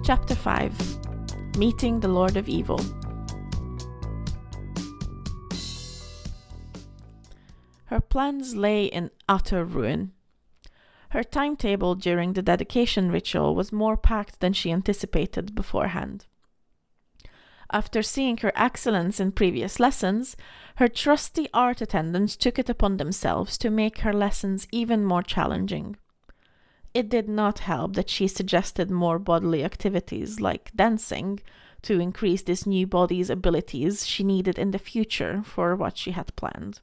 Chapter 5 Meeting the Lord of Evil. Her plans lay in utter ruin. Her timetable during the dedication ritual was more packed than she anticipated beforehand. After seeing her excellence in previous lessons, her trusty art attendants took it upon themselves to make her lessons even more challenging. It did not help that she suggested more bodily activities like dancing to increase this new body's abilities she needed in the future for what she had planned.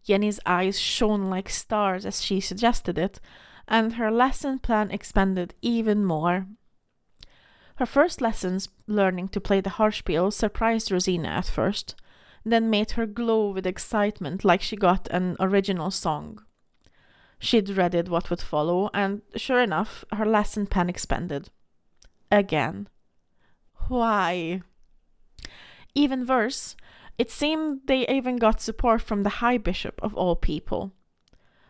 Jenny's eyes shone like stars as she suggested it, and her lesson plan expanded even more. Her first lessons learning to play the Hörspiel surprised Rosina at first, then made her glow with excitement like she got an original song. She dreaded what would follow, and sure enough, her lesson plan expanded. Again. Why? Even worse, it seemed they even got support from the High Bishop of all people.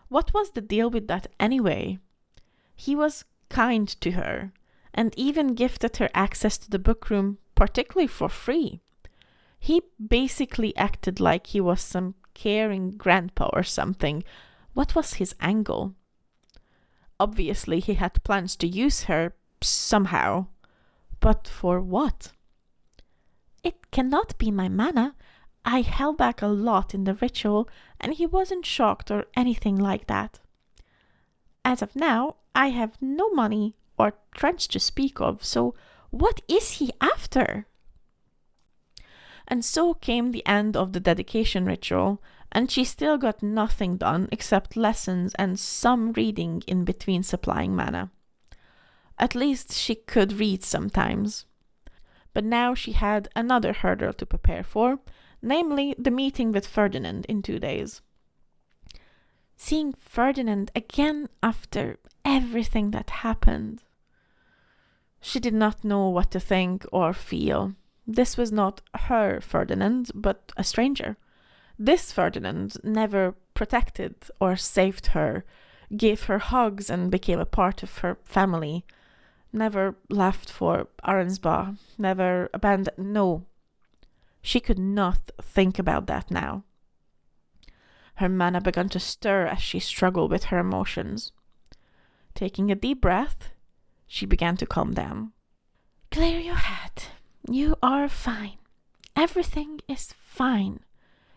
What was the deal with that anyway? He was kind to her, and even gifted her access to the book room, particularly for free. He basically acted like he was some caring grandpa or something. What was his angle? Obviously, he had plans to use her somehow. But for what? It cannot be my mana. I held back a lot in the ritual, and he wasn't shocked or anything like that. As of now, I have no money or trench to speak of, so what is he after? And so came the end of the dedication ritual, and she still got nothing done except lessons and some reading in between supplying mana. At least she could read sometimes. But now she had another hurdle to prepare for, namely the meeting with Ferdinand in 2 days. Seeing Ferdinand again after everything that happened. She did not know what to think or feel. This was not her Ferdinand, but a stranger. This Ferdinand never protected or saved her, gave her hugs and became a part of her family, never left for Arensba, never abandoned. No, she could not think about that now. Her mana began to stir as she struggled with her emotions. Taking a deep breath, she began to calm down. Clear your head. You are fine. Everything is fine.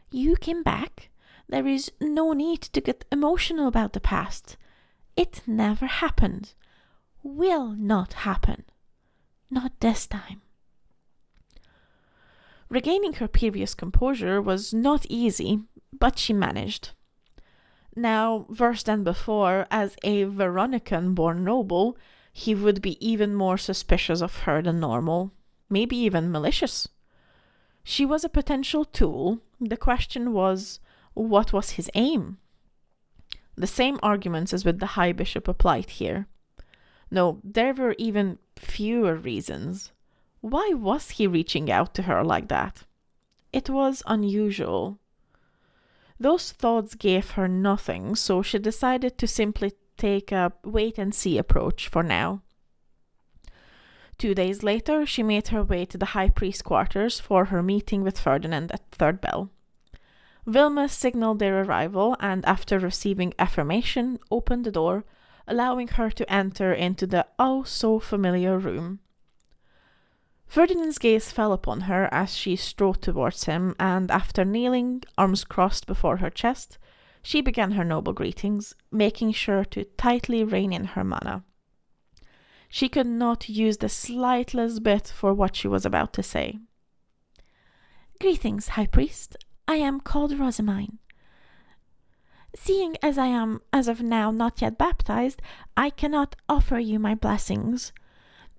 You came back. There is no need to get emotional about the past. It never happened. Will not happen. Not this time. Regaining her previous composure was not easy, but she managed. Now, worse than before, as a Veronican-born noble, he would be even more suspicious of her than normal, maybe even malicious. She was a potential tool. The question was, what was his aim? The same arguments as with the High Bishop applied here. No, there were even fewer reasons. Why was he reaching out to her like that? It was unusual. Those thoughts gave her nothing, so she decided to simply take a wait-and-see approach for now. 2 days later, she made her way to the High Priest's quarters for her meeting with Ferdinand at third bell. Vilma signaled their arrival and, after receiving affirmation, opened the door, allowing her to enter into the oh-so-familiar room. Ferdinand's gaze fell upon her as she strode towards him, and after kneeling, arms crossed before her chest, she began her noble greetings, making sure to tightly rein in her mana. She could not use the slightest bit for what she was about to say. Greetings, High Priest. I am called Rosamine. Seeing as I am, as of now, not yet baptized, I cannot offer you my blessings.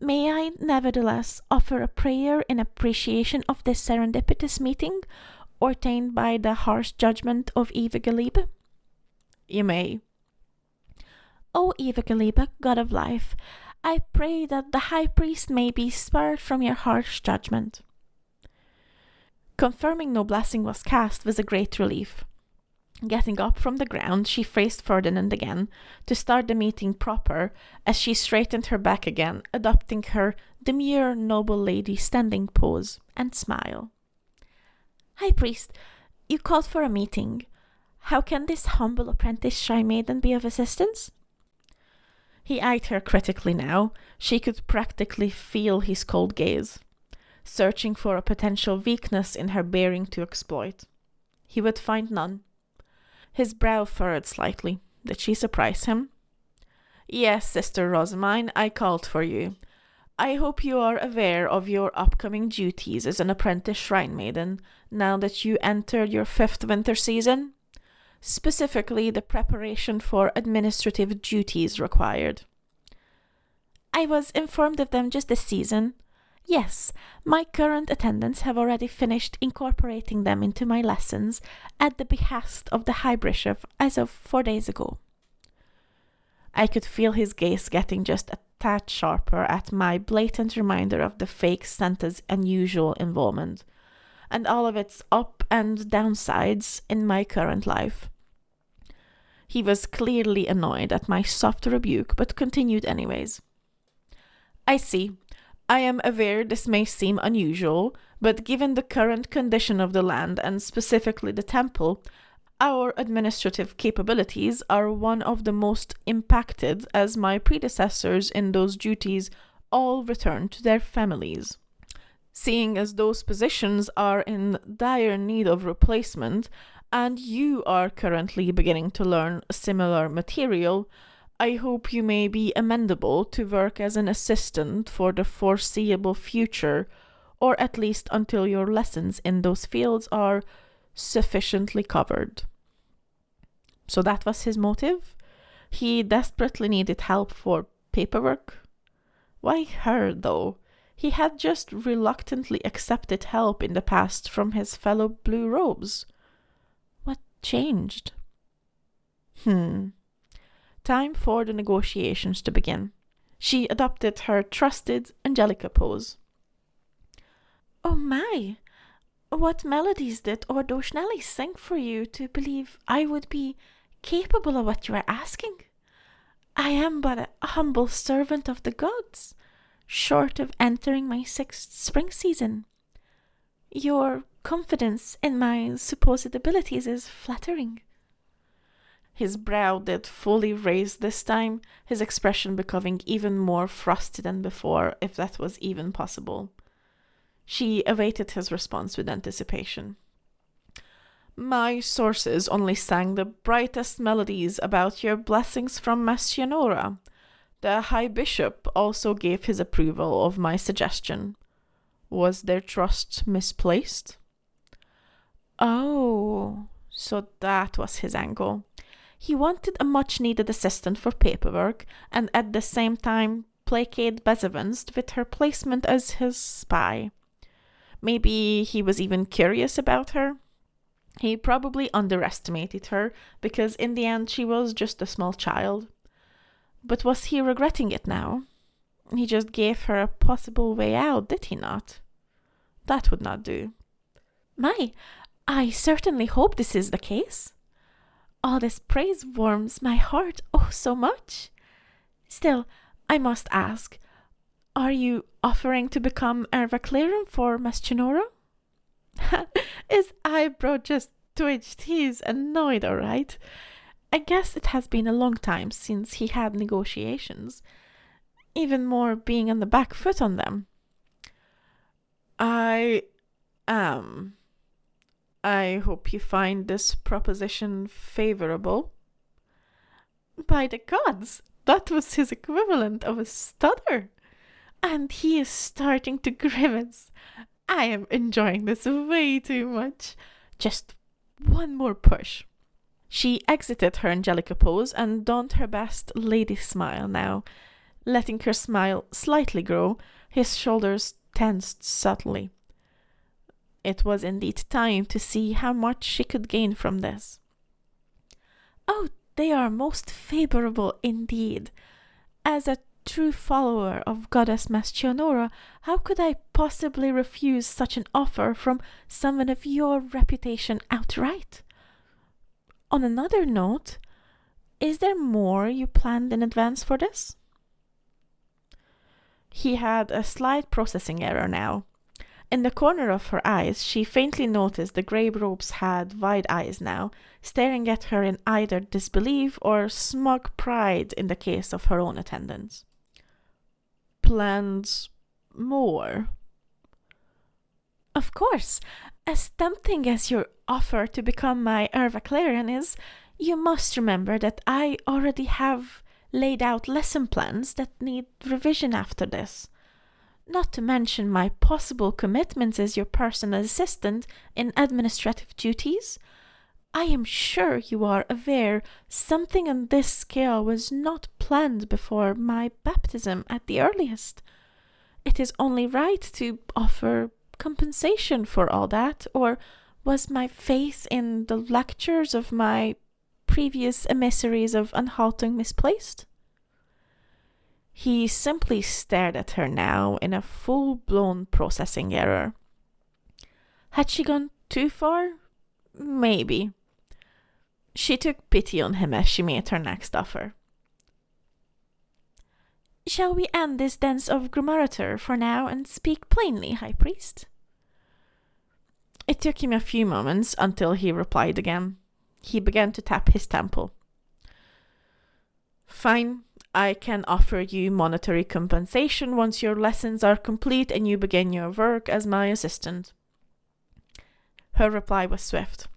May I nevertheless offer a prayer in appreciation of this serendipitous meeting, ordained by the harsh judgment of Eva Galiba? You may. O Eva Galiba, God of life, I pray that the High Priest may be spared from your harsh judgment. Confirming no blessing was cast was a great relief. Getting up from the ground, she faced Ferdinand again to start the meeting proper as she straightened her back again, adopting her demure noble lady standing pose and smile. High Priest, you called for a meeting. How can this humble apprentice shy maiden be of assistance? He eyed her critically now. She could practically feel his cold gaze, searching for a potential weakness in her bearing to exploit. He would find none. His brow furrowed slightly. Did she surprise him? Yes, Sister Rosamine, I called for you. I hope you are aware of your upcoming duties as an apprentice shrine maiden, now that you enter your 5th winter season. Specifically, the preparation for administrative duties required. I was informed of them just this season. Yes, my current attendants have already finished incorporating them into my lessons at the behest of the High Bishop as of 4 days ago. I could feel his gaze getting just a tad sharper at my blatant reminder of the fake Santa's unusual involvement, and all of its up and downsides in my current life. He was clearly annoyed at my soft rebuke, but continued anyways. I see. I am aware this may seem unusual, but given the current condition of the land and specifically the temple, our administrative capabilities are one of the most impacted as my predecessors in those duties all returned to their families. Seeing as those positions are in dire need of replacement, and you are currently beginning to learn similar material, I hope you may be amenable to work as an assistant for the foreseeable future, or at least until your lessons in those fields are sufficiently covered. So that was his motive? He desperately needed help for paperwork? Why her, though? He had just reluctantly accepted help in the past from his fellow blue robes. What changed? Time for the negotiations to begin. She adopted her trusted Angelica pose. Oh my! What melodies did Ordo Schnelli sing for you to believe I would be capable of what you are asking? I am but a humble servant of the gods, short of entering my 6th spring season. Your confidence in my supposed abilities is flattering. His brow did fully raise this time, his expression becoming even more frosty than before, if that was even possible. She awaited his response with anticipation. My sources only sang the brightest melodies about your blessings from Mastionora. The High Bishop also gave his approval of my suggestion. Was their trust misplaced? Oh, so that was his angle. He wanted a much-needed assistant for paperwork, and at the same time placate Bezevenst with her placement as his spy. Maybe he was even curious about her. He probably underestimated her, because in the end she was just a small child. But was he regretting it now? He just gave her a possible way out, did he not? That would not do. My, I certainly hope this is the case. All this praise warms my heart oh so much. Still, I must ask, are you offering to become Ervaclerum for Mastionora? His eyebrow just twitched. He's annoyed, all right. I guess it has been a long time since he had negotiations. Even more being on the back foot on them. I am. I hope you find this proposition favorable. By the gods, that was his equivalent of a stutter. And he is starting to grimace. I am enjoying this way too much. Just one more push. She exited her Angelica pose and donned her best lady smile now. Letting her smile slightly grow, his shoulders tensed subtly. It was indeed time to see how much she could gain from this. Oh, they are most favorable indeed. As a true follower of Goddess Mastionora, how could I possibly refuse such an offer from someone of your reputation outright? On another note, is there more you planned in advance for this? He had a slight processing error now. In the corner of her eyes, she faintly noticed the grey robes had wide eyes now, staring at her in either disbelief or smug pride in the case of her own attendants. Planned more? Of course. As tempting as your offer to become my Heir Valkyrian is, you must remember that I already have laid out lesson plans that need revision after this. Not to mention my possible commitments as your personal assistant in administrative duties. I am sure you are aware something on this scale was not planned before my baptism at the earliest. It is only right to offer compensation for all that, or was my faith in the lectures of my previous emissaries of Unhalting misplaced? He simply stared at her now in a full-blown processing error. Had she gone too far? Maybe. She took pity on him as she made her next offer. Shall we end this dance of Grimorator for now and speak plainly, High Priest? It took him a few moments until he replied again. He began to tap his temple. Fine, I can offer you monetary compensation once your lessons are complete and you begin your work as my assistant. Her reply was swift.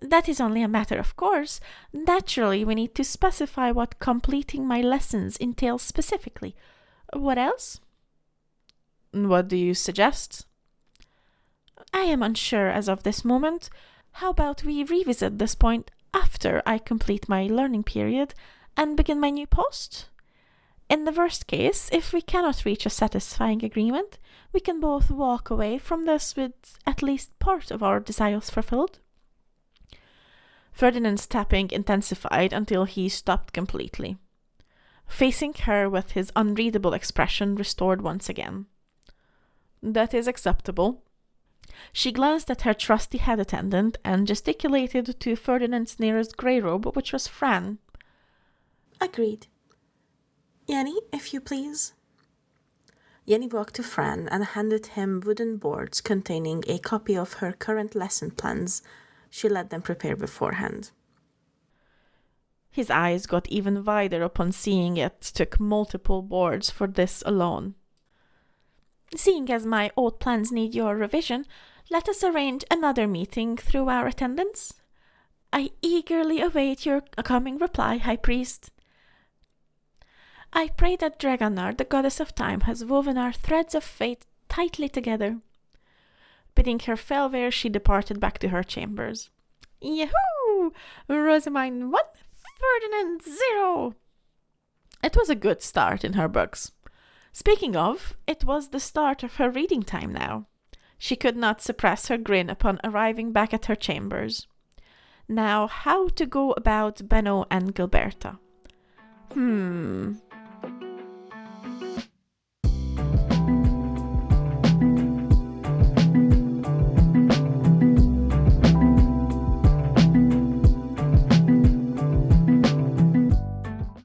That is only a matter of course. Naturally, we need to specify what completing my lessons entails specifically. What else? What do you suggest? I am unsure as of this moment. How about we revisit this point after I complete my learning period and begin my new post? In the worst case, if we cannot reach a satisfying agreement, we can both walk away from this with at least part of our desires fulfilled. Ferdinand's tapping intensified until he stopped completely. Facing her with his unreadable expression restored once again. That is acceptable. She glanced at her trusty head attendant and gesticulated to Ferdinand's nearest grey robe, which was Fran. Agreed. Yenny, if you please. Yenny walked to Fran and handed him wooden boards containing a copy of her current lesson plans. She let them prepare beforehand. His eyes got even wider upon seeing it took multiple boards for this alone. Seeing as my old plans need your revision, let us arrange another meeting through our attendants. I eagerly await your coming reply, High Priest. I pray that Dragonar, the goddess of time, has woven our threads of fate tightly together. Bidding her farewell, she departed back to her chambers. Yahoo! Rosamine 1, Ferdinand 0! It was a good start in her books. Speaking of, it was the start of her reading time now. She could not suppress her grin upon arriving back at her chambers. Now, how to go about Benno and Gilberta?